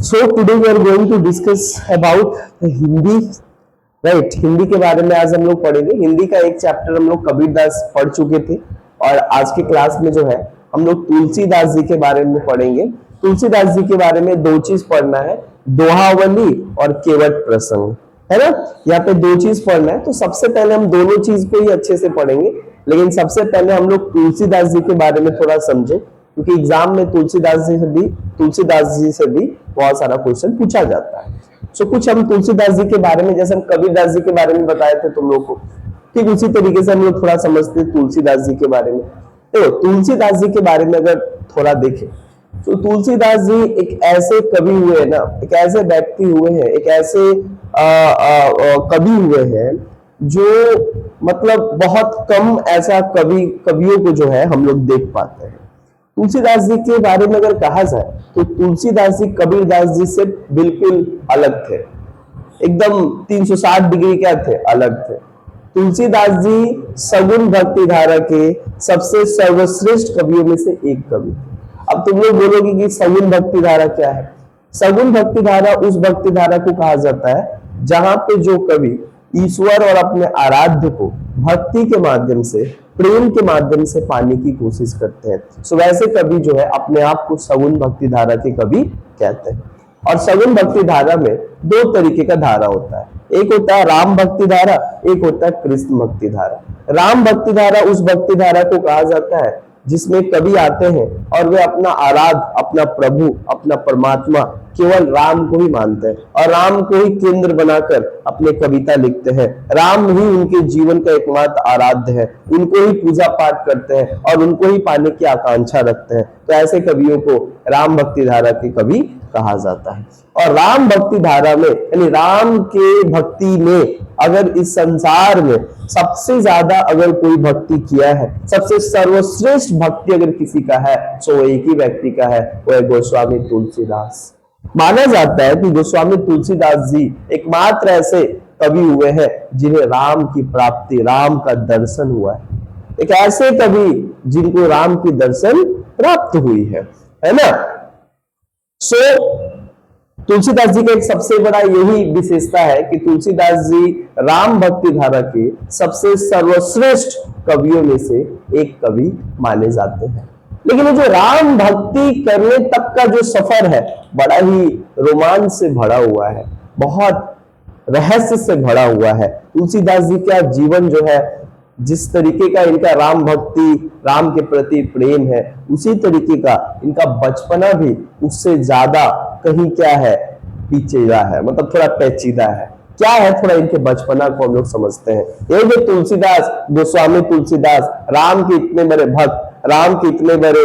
So today we are going to discuss about Hindi, right. Hindi के बारे में आज हम लोग पढ़ेंगे। हिंदी का एक चैप्टर हम लोग कबीरदास पढ़ चुके थे और आज के क्लास में जो है हम लोग तुलसीदास जी के बारे में पढ़ेंगे। तुलसीदास जी के बारे में दो चीज पढ़ना है, दोहावली और केवट प्रसंग, है ना। यहाँ पे दो चीज पढ़ना है, तो सबसे पहले हम दोनों चीज को ही अच्छे से पढ़ेंगे, लेकिन सबसे पहले हम लोग तुलसीदास जी के बारे में थोड़ा समझे, क्योंकि एग्जाम में तुलसीदास जी से भी बहुत सारा क्वेश्चन पूछा जाता है। सो कुछ हम तुलसीदास जी के बारे में, जैसे हम कबीरदास जी के बारे में बताए थे तुम लोग को, ठीक उसी तरीके से हम लोग थोड़ा समझते हैं तुलसीदास जी के बारे में। तो तुलसीदास जी के बारे में अगर थोड़ा देखें तो तुलसीदास जी एक ऐसे कवि हुए ना, एक ऐसे व्यक्ति हुए हैं, एक ऐसे कवि हुए हैं जो मतलब बहुत कम ऐसा कवियों को जो है हम लोग देख पाते हैं। तुलसीदास जी के बारे में अगर कहा जाए तो तुलसीदास जी कबीरदास जी से बिल्कुल अलग थे, एकदम 360 डिग्री क्या थे, अलग थे। तुलसीदास जी सगुन भक्ति धारा के सबसे सर्वश्रेष्ठ कवियों में से एक कवि। अब तुम लोग बोलोगे कि सगुन भक्ति धारा क्या है? सगुन भक्ति धारा उस भक्ति धारा को कहा जाता है जहां पे जो कवि ईश्वर और अपने आराध्य को भक्ति के माध्यम से, प्रेम के माध्यम से पाने की कोशिश करते हैं। सो वैसे कवि जो है अपने आप को सगुन भक्ति धारा के कवि कहते हैं। और सगुन भक्ति धारा में दो तरीके का धारा होता है, एक होता है राम भक्ति धारा, एक होता है कृष्ण भक्ति धारा। राम भक्ति धारा उस भक्ति धारा को कहा जाता है जिसमें कवि आते हैं और वे अपना आराध्य, अपना प्रभु, अपना परमात्मा केवल राम को ही मानते हैं और राम को ही केंद्र बनाकर अपने कविता लिखते हैं। राम ही उनके जीवन का एकमात्र आराध्य है, उनको ही पूजा पाठ करते हैं और उनको ही पाने की आकांक्षा रखते हैं। तो ऐसे कवियों को राम भक्ति धारा के कवि कहा जाता है। और राम भक्ति धारा में, यानी राम के भक्ति में, अगर इस संसार में सबसे ज्यादा अगर कोई भक्ति किया है, सबसे सर्वश्रेष्ठ भक्ति अगर किसी का है तो एक ही व्यक्ति का है, वो है गोस्वामी तुलसीदास। माना जाता है कि गोस्वामी तुलसीदास जी एकमात्र ऐसे कवि हुए हैं जिन्हें राम की प्राप्ति, राम का दर्शन हुआ है। एक ऐसे कवि जिनको राम की दर्शन प्राप्त हुई है ना। तुलसीदास जी का एक सबसे बड़ा यही विशेषता है कि तुलसीदास जी राम भक्ति धारा के सबसे सर्वश्रेष्ठ कवियों में से एक कवि माने जाते हैं। लेकिन ये जो राम भक्ति करने तक का जो सफर है बड़ा ही रोमांच से भरा हुआ है, बहुत रहस्य से भरा हुआ है। तुलसीदास जी का जीवन जो है, जिस तरीके का इनका राम भक्ति, राम के प्रति प्रेम है, उसी तरीके का इनका बचपना भी उससे ज्यादा कहीं क्या है, पीछेड़ा है, मतलब थोड़ा पेचीदा है। क्या है, थोड़ा इनके बचपना को हम लोग समझते हैं। ये जो तुलसीदास, गोस्वामी तुलसीदास राम के इतने बड़े भक्त, राम के इतने बड़े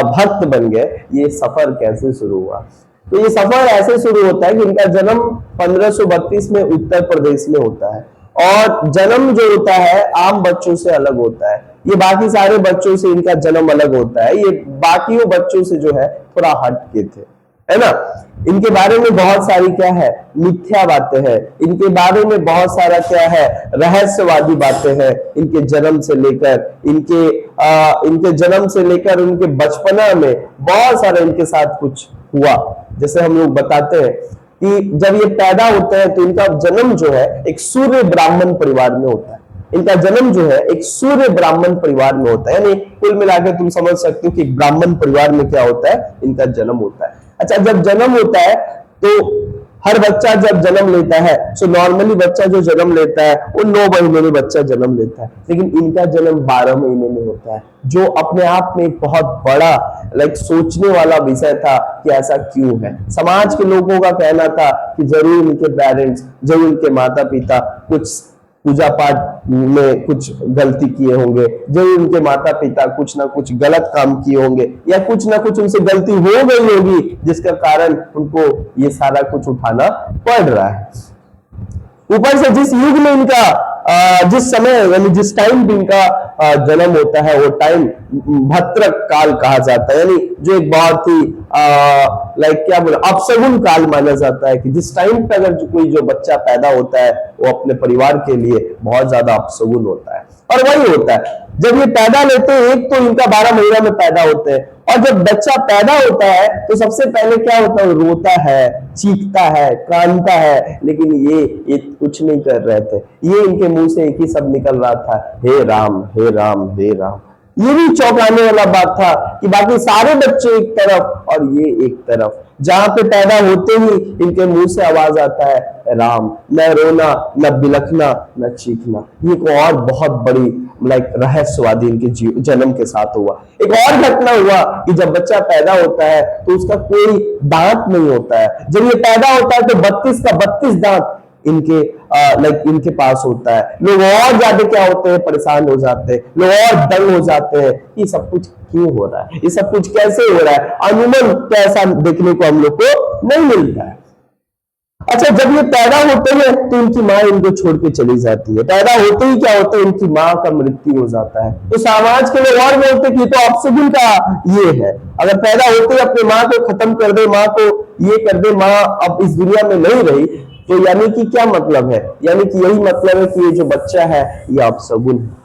भक्त बन गए, ये सफर कैसे शुरू हुआ? तो ये सफर ऐसे शुरू होता है कि इनका जन्म 1532 में उत्तर प्रदेश में होता है और जन्म जो होता है आम बच्चों से अलग होता है। ये बाकी सारे बच्चों से इनका जन्म अलग होता है, ये बाकी बच्चों से जो है थोड़ा हट के थे, है ना। इनके बारे में बहुत सारी क्या है, मिथ्या बातें हैं। इनके बारे में बहुत सारा क्या है, रहस्यवादी बातें हैं। इनके जन्म से लेकर इनके जन्म से लेकर उनके बचपना में बहुत सारा इनके साथ कुछ हुआ। जैसे हम लोग बताते हैं कि जब ये पैदा होते हैं तो इनका जन्म जो है एक सूर्य ब्राह्मण परिवार में होता है। इनका जन्म जो है एक सूर्य ब्राह्मण परिवार में होता है, यानी कुल मिलाकर तुम समझ सकते हो कि ब्राह्मण परिवार में क्या होता है, इनका जन्म होता है। अच्छा, जब जन्म होता है तो हर बच्चा जब जन्म लेता है, सो नॉर्मली बच्चा जो जन्म लेता है वो 9 महीने में बच्चा जन्म लेता है, लेकिन इनका जन्म 12 महीने में होता है, जो अपने आप में एक बहुत बड़ा सोचने वाला विषय था कि ऐसा क्यों है। समाज के लोगों का कहना था कि जरूर इनके पेरेंट्स, जरूर इनके माता पिता कुछ पूजा पाठ में कुछ गलती किए होंगे, जरूर उनके माता पिता कुछ ना कुछ गलत काम किए होंगे या कुछ ना कुछ उनसे गलती हो गई होगी जिसका कारण उनको ये सारा कुछ उठाना पड़ रहा है। ऊपर से जिस युग में इनका जिस समय यानी जिस टाइम इनका जन्म होता है वो टाइम भद्रक काल कहा जाता है, यानी जो एक बहुत ही क्या बोला, अपशगुन काल माना जाता है कि जिस टाइम पे अगर कोई जो बच्चा पैदा होता है वो अपने परिवार के लिए बहुत ज्यादा अपशगुन होता है। और वही होता है जब ये पैदा लेते हैं, एक तो इनका 12 महीना में पैदा होते हैं और जब बच्चा पैदा होता है तो सबसे पहले क्या होता है, वो रोता है, चीखता है, कानता है, लेकिन ये कुछ नहीं कर रहे थे। ये इनके मुंह से एक ही शब्द निकल रहा था, हे राम हे राम हे राम। ये भी चौंकाने वाला बात था कि बाकी सारे बच्चे एक तरफ और ये एक तरफ, जहां पे पैदा होते ही इनके मुंह से आवाज आता है राम, न रोना न बिलखना न चीखना। ये एक और बहुत बड़ी रहस्यवादी इनके जन्म के साथ हुआ। एक और घटना हुआ कि जब बच्चा पैदा होता है तो उसका कोई दांत नहीं होता है। जब ये पैदा होता है तो 32 का 32 दांत इनके इनके पास होता है। लोग और ज्यादा क्या होते हैं, परेशान हो जाते हैं, लोग और दंग हो जाते हैं, ये सब कुछ क्यों हो रहा है, ये सब कुछ कैसे हो रहा है। अमूमन तो ऐसा देखने को हम लोग को नहीं मिलता है। अच्छा, जब ये पैदा होते हैं तो इनकी माँ इनको छोड़ के चली जाती है। पैदा होते ही क्या होता है, इनकी माँ का मृत्यु हो जाता है। तो समाज के लोग और बोलते कि तो अपशगुन का ये है, अगर पैदा होते ही अपनी माँ को खत्म कर दे, माँ को ये कर दे, माँ अब इस दुनिया में नहीं रही, तो यानी कि क्या मतलब है, यानी कि यही मतलब है कि ये जो बच्चा है ये अपशगुन है।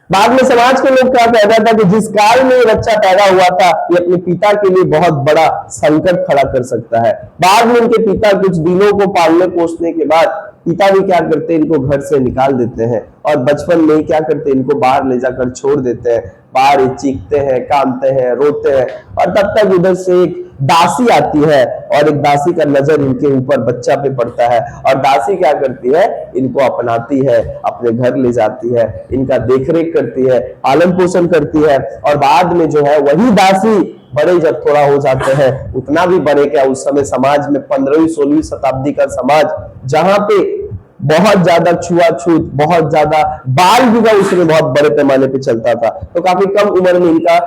बाद में समाज के लोग क्या कहता था कि जिस काल में बच्चा पैदा हुआ था ये अपने पिता के लिए बहुत बड़ा संकट खड़ा कर सकता है। बाद में उनके पिता कुछ दिनों को पालने पोसने के बाद पिता भी क्या करते हैं, इनको घर से निकाल देते हैं और बचपन में क्या करते हैं, इनको बाहर ले जाकर छोड़ देते हैं। बाहर चीखते हैं, कांदते हैं, रोते हैं और तब तक उधर से एक दासी आती है और एक दासी का नजर इनके ऊपर बच्चा पे पड़ता है और दासी क्या करती है, इनको अपनाती है, अपने घर ले जाती है, इनका देखरेख करती है, पालन पोषण करती है। और बाद में जो है वही दासी बड़े जब थोड़ा हो जाते हैं, उतना भी बड़े क्या, उस समय समाज में 15वीं 16वीं शताब्दी का समाज जहां पे बहुत ज्यादा छुआछूत, बहुत ज्यादा बाल विवाह उसमें बहुत बड़े पैमाने पे चलता था। तो काफी कम उम्र में इनका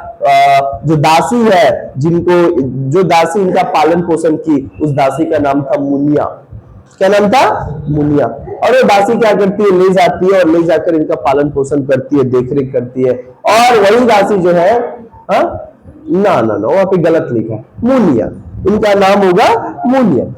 जो दासी है, जो दासी इनका पालन पोषण की, उस दासी का नाम था मुनिया। क्या नाम था, मुनिया। और वो दासी क्या करती है, ले जाती है और ले जाकर इनका पालन पोषण करती है, देखरेख करती है। और वही दासी जो है, ना वहां पे गलत लिखा है, मुनिया, इनका नाम होगा मुनिया।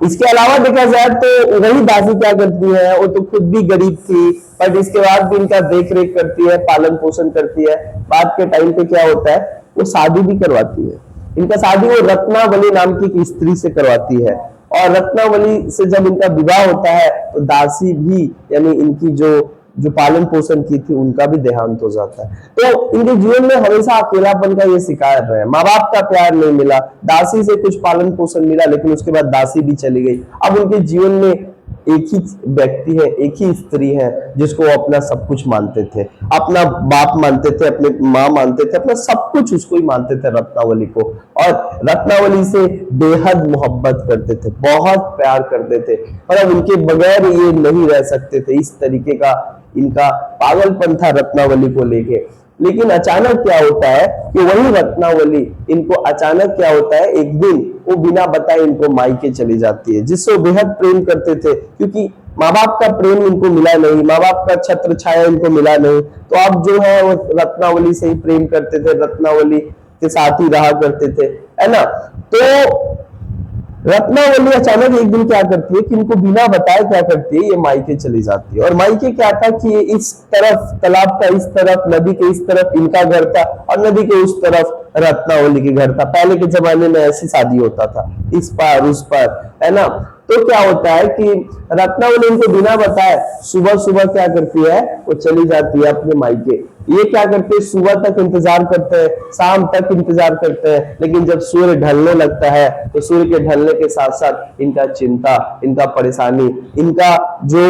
इसके अलावा देखा जाए तो वही दासी क्या करती है, वो तो खुद भी गरीब थी बट इसके बाद भी इनका देख रेख करती है, पालन पोषण करती है। बाद के टाइम पे क्या होता है, वो शादी भी करवाती है। इनका शादी वो रत्नावली नाम की एक स्त्री से करवाती है और रत्नावली से जब इनका विवाह होता है तो दासी भी यानी इनकी जो पालन पोषण की थी उनका भी देहांत हो जाता है। तो इनके जीवन में हमेशा अकेलापन का ये शिकार रहे, माँ बाप का प्यार नहीं मिला, दासी से कुछ पालन पोषण मिला लेकिन उसके बाद दासी भी चली गई। अब उनके जीवन में एक ही व्यक्ति है, एक ही स्त्री है जिसको वो अपना सब कुछ मानते थे, अपना बाप मानते थे, अपने माँ मानते थे, अपना सब कुछ उसको ही मानते थे, रत्नावली को। और रत्नावली से बेहद मोहब्बत करते थे, बहुत प्यार करते थे और अब उनके बगैर ये नहीं रह सकते थे। इस तरीके का इनका पागलपन था रत्नावली को लेके। लेकिन अचानक क्या होता है कि वही रत्नावली इनको अचानक क्या होता है, एक दिन वो बिना बताए इनको मायके चली जाती है, जिससे वो बेहद प्रेम करते थे, क्योंकि माँ बाप का प्रेम इनको मिला नहीं, माँ बाप का छत्र छाया इनको मिला नहीं। तो अब जो है वो रत्नावली से ही प्रेम करते थे, रत्नावली के साथ ही रहा करते थे, है ना। तो रत्नावली अचानक एक दिन क्या करती है कि इनको बिना बताए क्या करती है, ये मायके चली जाती है। और मायके क्या था कि इस तरफ तालाब का इस तरफ, नदी के इस तरफ इनका घर था और नदी के उस तरफ रत्नावली के घर था। पहले के जमाने में ऐसी शादी होता था, इस पार उस पार, है ना। तो क्या होता है कि रत्नावली इनको बिना बताए सुबह सुबह क्या करती है, वो चली जाती है अपने मायके। ये क्या करते हैं, सुबह तक इंतजार करते हैं, शाम तक इंतजार करते हैं, लेकिन जब सूर्य ढलने लगता है तो सूर्य के ढलने के साथ साथ इनका चिंता, इनका परेशानी, इनका जो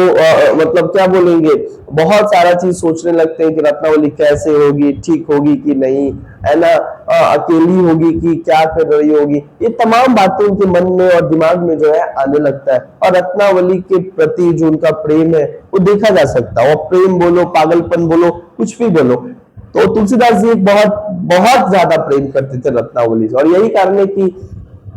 मतलब क्या बोलेंगे, बहुत सारा चीज सोचने लगते हैं कि रत्नावली कैसे होगी, ठीक होगी कि नहीं, है ना, अकेली होगी कि क्या कर रही होगी। ये तमाम बातें उनके मन में और दिमाग में जो है आने लगता है। और रत्नावली के प्रति जो उनका प्रेम है वो देखा जा सकता है, और प्रेम बोलो, पागलपन बोलो, कुछ भी बोलो। तो तुलसीदास जी बहुत बहुत ज्यादा प्रेम करते थे रत्नावली से, और यही कारण है कि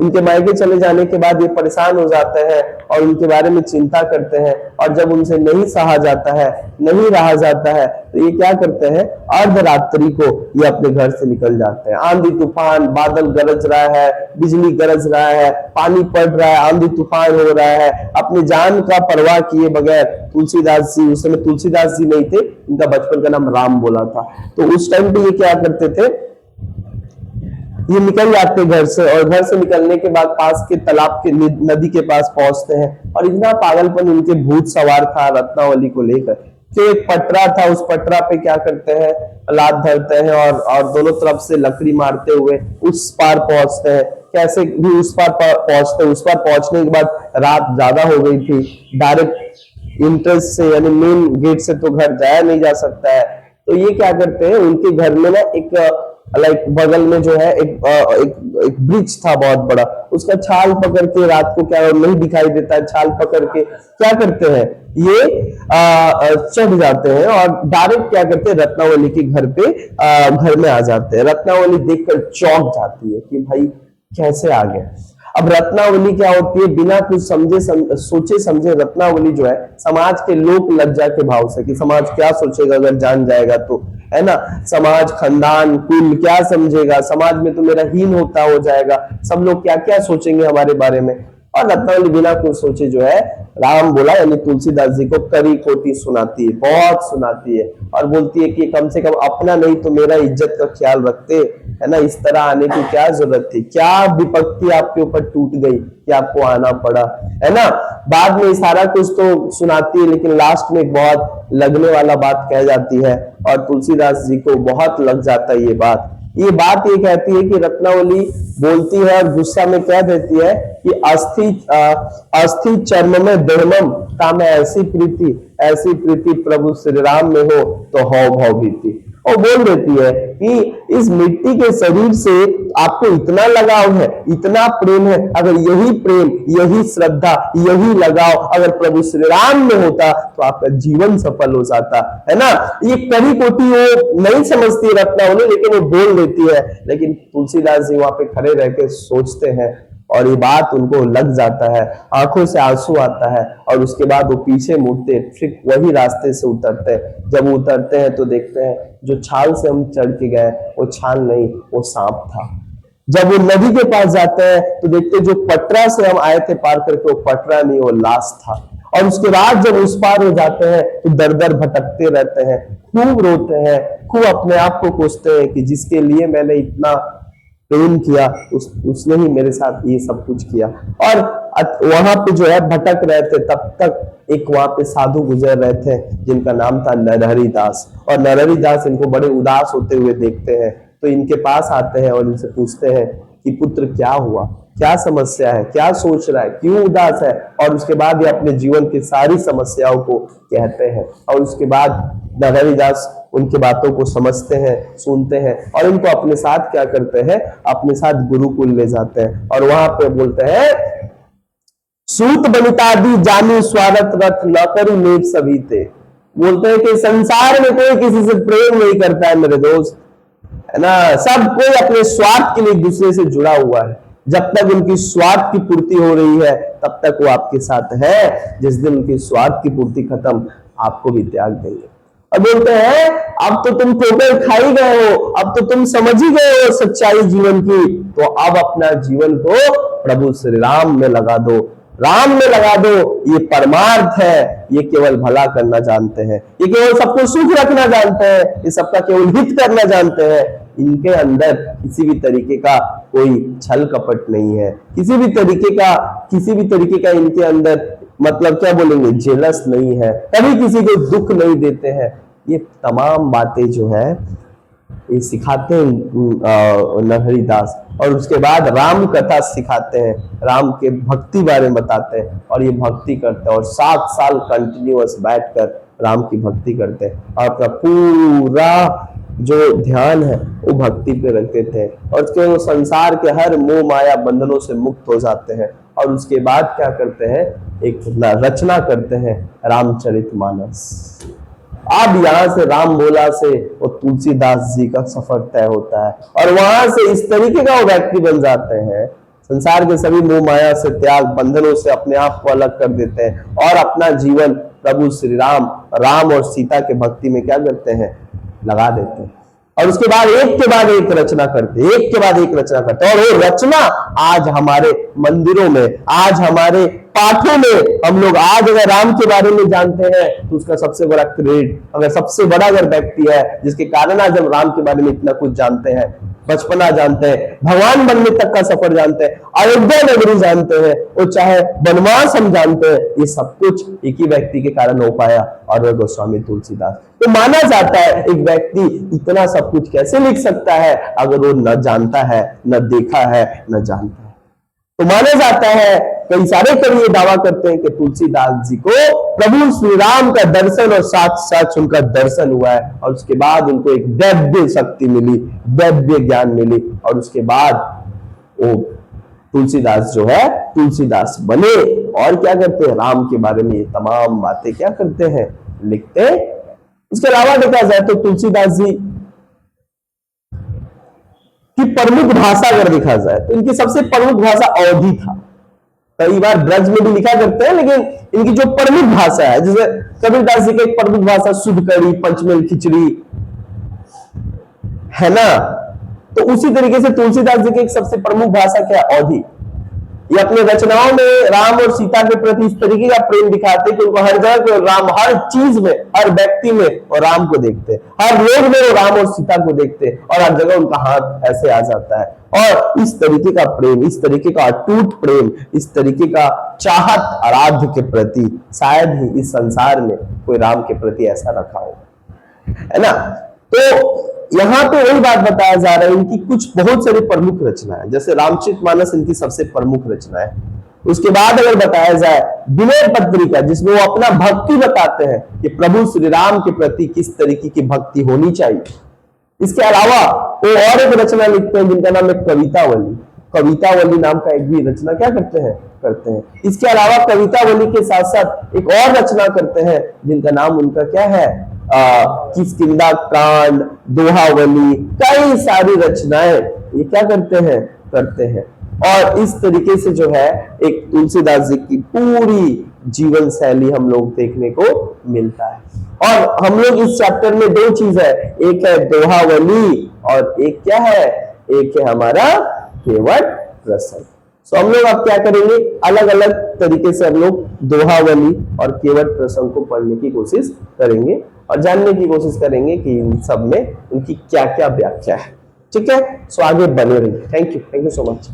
इनके मायके चले जाने के बाद ये परेशान हो जाते हैं और उनके बारे में चिंता करते हैं। और जब उनसे नहीं सहा जाता है, नहीं रहा जाता है, तो ये क्या करते हैं, अर्धरात्रि को ये अपने घर से निकल जाते हैं। आंधी तूफान, बादल गरज रहा है, बिजली गरज रहा है, पानी पड़ रहा है, आंधी तूफान हो रहा है, अपनी जान का परवाह किए बगैर तुलसीदास जी, उस समय तुलसीदास जी नहीं थे, इनका बचपन का नाम राम बोला था, तो उस टाइम पे ये क्या करते थे, ये निकल जाते हैं घर से, और घर से निकलने के बाद पास के तालाब के नदी के पास पहुंचते हैं, और इतना पागलपन उनके भूत सवार था रत्नावली को लेकर कि एक पटरा था, उस पटरा पे क्या करते हैं, लात धरते हैं और दोनों तरफ से लकड़ी मारते हुए उस पार पहुंचते हैं। कैसे भी उस पार पहुंचते, उस पार पहुंचने के बाद रात ज्यादा हो गई थी, डायरेक्ट इंट्रेंस से यानी मेन गेट से तो घर जाया नहीं जा सकता है, तो ये क्या करते हैं, उनके घर में ना एक लाइक बगल में जो है एक ब्रिज था बहुत बड़ा, उसका छाल पकड़ के, रात को क्या नहीं दिखाई देता है, छाल पकड़ के क्या करते हैं, ये चढ़ जाते हैं और डायरेक्ट क्या करते हैं, रत्नावली के घर पे घर में आ जाते हैं। रत्नावली देखकर चौंक जाती है कि भाई कैसे आ गए। अब रत्नावली क्या होती है, बिना कुछ सोचे समझे रत्नावली जो है समाज के लोक लज्जा के भाव से, कि समाज क्या सोचेगा अगर जान जाएगा तो, है ना, समाज, खानदान, कुल क्या समझेगा, समाज में तो मेरा हीन होता हो जाएगा, सब लोग क्या क्या सोचेंगे हमारे बारे में। और रत्नावली बिना कुछ सोचे जो है राम बोला यानी तुलसीदास जी को करी खोटी सुनाती है, बहुत सुनाती है, और बोलती है कि कम से कम अपना नहीं तो मेरा इज्जत का ख्याल रखते, है ना, इस तरह आने की क्या जरूरत थी, क्या विपत्ति आपके ऊपर टूट गई कि आपको आना पड़ा, है ना। बाद में सारा कुछ तो सुनाती है, लेकिन लास्ट में एक बहुत लगने वाला बात कह जाती है, और तुलसीदास जी को बहुत लग जाता है ये बात। ये कहती है कि रत्नावली बोलती है और गुस्सा में कह देती है कि अस्थि चर्म में देहमम काम ऐसी प्रीति प्रभु श्री राम में हो तो हौ भव भीति। और बोल देती है कि इस मिट्टी के शरीर से आपको इतना लगाव है, इतना प्रेम है, अगर यही प्रेम, यही श्रद्धा, यही लगाव अगर प्रभु श्री राम में होता तो आपका जीवन सफल हो जाता, है ना। ये कभी कोटी वो नहीं समझती रत्नावली, लेकिन वो बोल देती है, लेकिन तुलसीदास जी वहां पे खड़े रह के सोचते हैं और ये बात उनको लग जाता है, आंखों से आंसू आता है, और उसके बाद वो पीछे मुड़ते ठीक वही रास्ते से उतरते हैं। जब वो उतरते हैं तो देखते हैं जो छाल से हम चढ़ के गए वो छाल नहीं, वो सांप था। जब वो नदी के पास जाते हैं तो देखते हैं जो पटरा से हम आए थे पार करके वो पटरा नहीं, वो लाश था। और उसके बाद जब उस पार हो जाते हैं तो दर दर भटकते रहते हैं, खूब रोते हैं, खूब अपने आप को कोसते हैं कि जिसके लिए मैंने इतना प्रेम किया उसने ही मेरे साथ ये सब कुछ किया। और वहां पे जो है भटक रहे थे, तब तक एक वहां पे साधु गुजर रहे थे जिनका नाम था नरहरि दास, और नरहरि दास इनको बड़े उदास होते हुए देखते हैं तो इनके पास आते हैं और इनसे पूछते हैं कि पुत्र क्या हुआ, क्या समस्या है, क्या सोच रहा है, क्यों उदास है। और उसके बाद ये अपने जीवन की सारी समस्याओं को कहते हैं, और उसके बाद नरहरि दास उनकी बातों को समझते हैं, सुनते हैं, और इनको अपने साथ क्या करते हैं, अपने साथ गुरुकुल ले जाते हैं। और वहां पे बोलते हैं सूत बनितादि जानी स्वागत रथ न करी मेघ सभी थे। बोलते हैं कि संसार में कोई किसी से प्रेम नहीं करता है मेरे दोस्त, है ना, सब कोई अपने स्वार्थ के लिए दूसरे से जुड़ा हुआ है। जब तक उनकी स्वार्थ की पूर्ति हो रही है तब तक वो आपके साथ है, जिस दिन उनकी स्वार्थ की पूर्ति खत्म आपको भी त्याग देंगे। अब बोलते हैं अब तो तुम ठोकर खा ही गए हो, अब तो तुम समझ ही गए हो सच्चाई जीवन की, तो अब अपना जीवन को प्रभु श्री राम में लगा दो, राम में लगा दो। ये परमार्थ है, ये केवल भला करना जानते हैं, ये केवल सबको सुख रखना जानते हैं, ये सबका केवल हित करना जानते हैं। इनके अंदर किसी भी तरीके का कोई छल कपट नहीं है, किसी भी तरीके का इनके अंदर मतलब क्या बोलेंगे, जेलस नहीं है, कभी किसी को दुख नहीं देते हैं। ये तमाम बातें जो है ये सिखाते हैं नरहरि दास, और उसके बाद राम कथा सिखाते हैं, राम के भक्ति बारे में बताते हैं, और ये भक्ति करते हैं और 7 साल कंटिन्यूअस बैठकर राम की भक्ति करते हैं, और अपना पूरा जो ध्यान है वो भक्ति पे रखते थे, और उसके वो संसार के हर मोह माया बंधनों से मुक्त हो जाते हैं। और उसके बाद क्या करते हैं, एक रचना करते हैं रामचरितमानस। अब यहाँ से राम बोला से वो तुलसीदास जी का सफर तय होता है, और वहां से इस तरीके का वो व्यक्ति बन जाते हैं, संसार के सभी मोह माया से त्याग, बंधनों से अपने आप को अलग कर देते हैं, और अपना जीवन प्रभु श्री राम और सीता के भक्ति में क्या करते हैं, लगा देते हैं। और उसके बाद एक के बाद एक रचना करते, और वो रचना आज हमारे मंदिरों में, आज हमारे पाठों में हम लोग आज अगर राम के बारे में जानते हैं तो उसका सबसे बड़ा क्रेडिट, अगर सबसे बड़ा अगर व्यक्ति है जिसके कारण आज हम राम के बारे में इतना कुछ जानते हैं, बचपना जानते हैं, भगवान बनने तक का सफर जानते हैं, अयोध्या नगरी जानते हैं, और चाहे वनवास हम जानते हैं, ये सब कुछ एक ही व्यक्ति के कारण हो पाया, और वह गोस्वामी तुलसीदास। तो माना जाता है एक व्यक्ति इतना सब कुछ कैसे लिख सकता है अगर वो न जानता है, न देखा है, न जानता है। तो माना जाता है, कई सारे कवि ये दावा करते हैं कि तुलसीदास जी को प्रभु श्री राम का दर्शन और साथ साथ उनका दर्शन हुआ है, और उसके बाद उनको एक दिव्य शक्ति मिली, दिव्य ज्ञान मिली, और उसके बाद वो तुलसीदास जो है तुलसीदास बने। और क्या करते हैं, राम के बारे में ये तमाम बातें क्या करते हैं, लिखते हैं। इसके अलावा देखा जाए तो तुलसीदास जी की प्रमुख भाषा अगर देखा जाए तो इनकी सबसे प्रमुख भाषा अवधी था। कई बार ब्रज में भी लिखा करते हैं, लेकिन इनकी जो प्रमुख भाषा है, जैसे कबीरदास जी की एक प्रमुख भाषा शुद्ध कड़ी, पंचमेल खिचड़ी है ना, तो उसी तरीके से तुलसीदास जी की एक सबसे प्रमुख भाषा क्या है, अवधी। ये अपने रचनाओं में राम और सीता के प्रति इस तरीके का प्रेम दिखाते हैं कि उनको हर जगह राम, हर चीज में, हर व्यक्ति में और राम को देखते हैं, हर लोग में वो राम और सीता को देखते हैं, और हर जगह उनका हाथ ऐसे आ जाता है। और इस तरीके का प्रेम, इस तरीके का अटूट प्रेम, इस तरीके का चाहत आराध्य के प्रति शायद ही इस संसार में कोई राम के प्रति ऐसा रखा हो, है ना। तो यहां पे वही बात बताया जा रहा है, इनकी कुछ बहुत सारी प्रमुख रचना है, जैसे रामचरितमानस इनकी सबसे प्रमुख रचना है। उसके बाद अगर बताया जाए विनय पत्रिका, जिसमें वो अपना भक्ति बताते हैं कि प्रभु श्री राम के प्रति किस तरीके की भक्ति होनी चाहिए। इसके अलावा वो और एक रचना लिखते हैं जिनका नाम है कवितावली। कवितावली नाम का एक भी रचना क्या करते हैं। इसके अलावा कवितावली के साथ साथ एक और रचना करते हैं जिनका नाम उनका क्या है, किष्किंधा कांड, दोहावली, कई सारी रचनाएं ये क्या करते हैं। और इस तरीके से जो है एक तुलसीदास जी की पूरी जीवन शैली हम लोग देखने को मिलता है। और हम लोग इस चैप्टर में दो चीज है, एक है दोहावली और एक क्या है, एक है हमारा केवट प्रसंग। तो हम लोग अब क्या करेंगे, अलग अलग तरीके से हम लोग दोहावली और केवट प्रसंग को पढ़ने की कोशिश करेंगे और जानने की कोशिश करेंगे कि इन सब में उनकी क्या क्या व्याख्या है। ठीक है, सो आगे बने रहिए। Thank you so much.